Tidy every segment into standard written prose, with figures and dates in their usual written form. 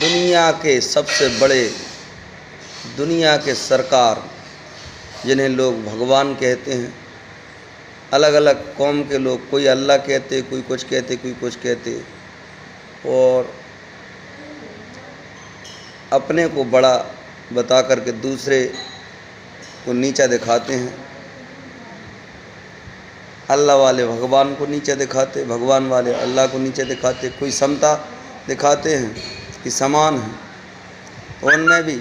दुनिया के सबसे बड़े, दुनिया के सरकार, जिन्हें लोग भगवान कहते हैं, अलग अलग कौम के लोग, कोई अल्लाह कहते, कोई कुछ कहते, कोई कुछ कहते, और अपने को बड़ा बता करके दूसरे को नीचा दिखाते हैं। अल्लाह वाले भगवान को नीचा दिखाते, भगवान वाले अल्लाह को नीचा दिखाते, कोई समता दिखाते हैं कि समान हैं। उनमें भी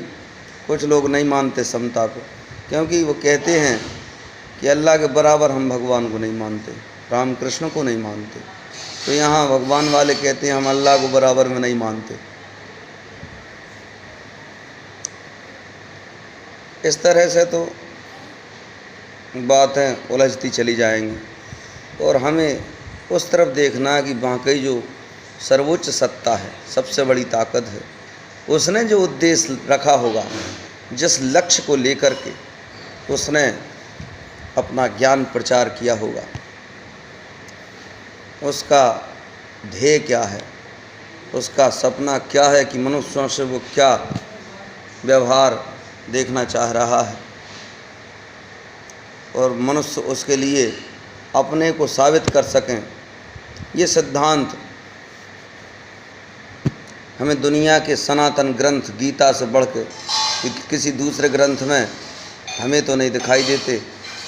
कुछ लोग नहीं मानते समता को, क्योंकि वो कहते हैं कि अल्लाह के बराबर हम भगवान को नहीं मानते, राम कृष्ण को नहीं मानते। तो यहाँ भगवान वाले कहते हैं हम अल्लाह को बराबर में नहीं मानते। इस तरह से तो बातें उलझती चली जाएंगी, और हमें उस तरफ देखना है कि वाकई जो सर्वोच्च सत्ता है, सबसे बड़ी ताकत है, उसने जो उद्देश्य रखा होगा, जिस लक्ष्य को लेकर के उसने अपना ज्ञान प्रचार किया होगा, उसका ध्येय क्या है, उसका सपना क्या है कि मनुष्यों से वो क्या व्यवहार देखना चाह रहा है, और मनुष्य उसके लिए अपने को साबित कर सकें। ये सिद्धांत हमें दुनिया के सनातन ग्रंथ गीता से बढ़ के किसी दूसरे ग्रंथ में हमें तो नहीं दिखाई देते,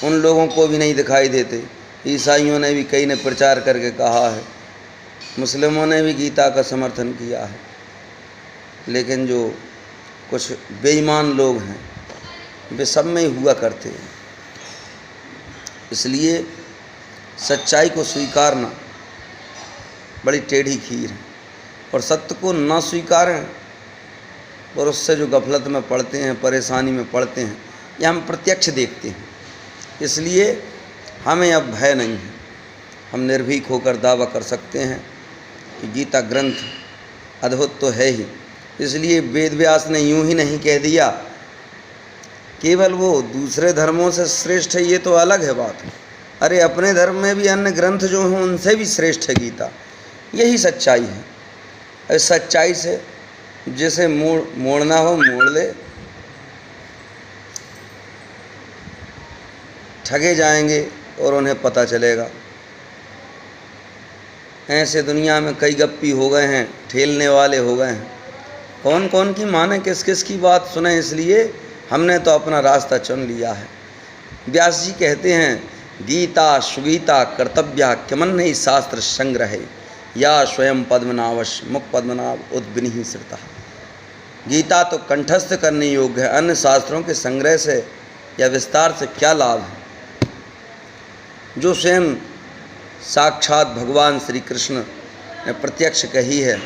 उन लोगों को भी नहीं दिखाई देते। ईसाइयों ने भी कई ने प्रचार करके कहा है, मुस्लिमों ने भी गीता का समर्थन किया है, लेकिन जो कुछ बेईमान लोग हैं वे सब में ही हुआ करते हैं। इसलिए सच्चाई को स्वीकारना बड़ी टेढ़ी खीर है, और सत्य को ना स्वीकारें और उससे जो गफलत में पड़ते हैं, परेशानी में पड़ते हैं, यह हम प्रत्यक्ष देखते हैं। इसलिए हमें अब भय नहीं है, हम निर्भीक होकर दावा कर सकते हैं कि गीता ग्रंथ अद्भुत तो है ही। इसलिए वेद व्यास ने यूं ही नहीं कह दिया केवल वो दूसरे धर्मों से श्रेष्ठ है, ये तो अलग है बात। अरे अपने धर्म में भी अन्य ग्रंथ जो हैं उनसे भी श्रेष्ठ है गीता। यही सच्चाई है। इस सच्चाई से जिसे मोड़ना हो मोड़ ले, ठगे जाएंगे और उन्हें पता चलेगा। ऐसे दुनिया में कई गप्पी हो गए हैं, ठेलने वाले हो गए हैं, कौन कौन की माने, किस किस की बात सुने। इसलिए हमने तो अपना रास्ता चुन लिया है। व्यास जी कहते हैं, गीता सुगीता कर्तव्या किमन्हि शास्त्र संग्रहे, या स्वयं पद्मनाभश मुख पद्मनाभ उद्विनीहि श्रुता। गीता तो कंठस्थ करने योग्य है, अन्य शास्त्रों के संग्रह से या विस्तार से क्या लाभ है। जो स्वयं साक्षात भगवान श्री कृष्ण ने प्रत्यक्ष कही है,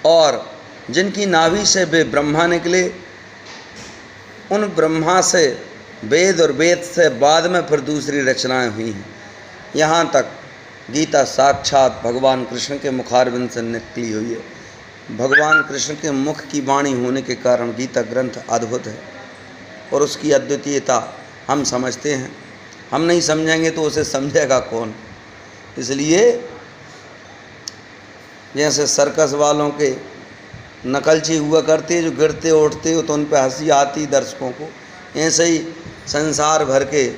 और जिनकी नाभि से वे ब्रह्मा निकले, उन ब्रह्मा से वेद और वेद से बाद में फिर दूसरी रचनाएं हुई हैं। यहाँ तक गीता साक्षात भगवान कृष्ण के मुखारविंद से निकली हुई है। भगवान कृष्ण के मुख की वाणी होने के कारण गीता ग्रंथ अद्भुत है, और उसकी अद्वितीयता हम समझते हैं। हम नहीं समझेंगे तो उसे समझेगा कौन। इसलिए जैसे सर्कस वालों के नकलची हुआ करते, जो गिरते उठते हो तो उन पर हंसी आती दर्शकों को, ऐसे ही संसार भर के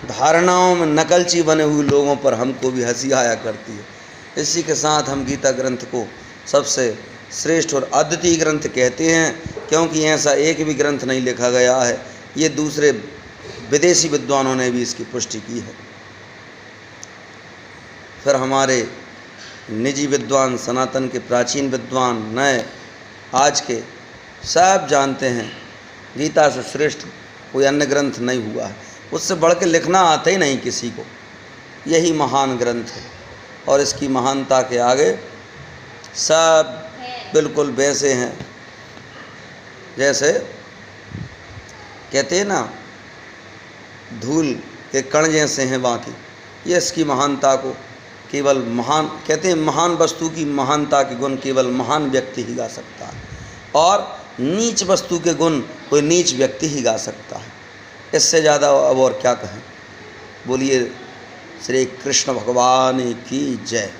धारणाओं में नकलची बने हुए लोगों पर हमको भी हंसी आया करती है। इसी के साथ हम गीता ग्रंथ को सबसे श्रेष्ठ और अद्वितीय ग्रंथ कहते हैं, क्योंकि ऐसा एक भी ग्रंथ नहीं लिखा गया है। ये दूसरे विदेशी विद्वानों ने भी इसकी पुष्टि की है। फिर हमारे निजी विद्वान, सनातन के प्राचीन विद्वान, नए आज के, सब जानते हैं गीता से श्रेष्ठ कोई अन्य ग्रंथ नहीं हुआ है। उससे बढ़ के लिखना आता ही नहीं किसी को। यही महान ग्रंथ है, और इसकी महानता के आगे सब बिल्कुल वैसे हैं जैसे कहते हैं ना, धूल के कण जैसे हैं बाकी। ये इसकी महानता को केवल महान कहते हैं, महान वस्तु की महानता के गुण केवल महान व्यक्ति ही गा सकता है, और नीच वस्तु के गुण कोई नीच व्यक्ति ही गा सकता है। इससे ज़्यादा अब और क्या कहें। बोलिए श्री कृष्ण भगवान की जय।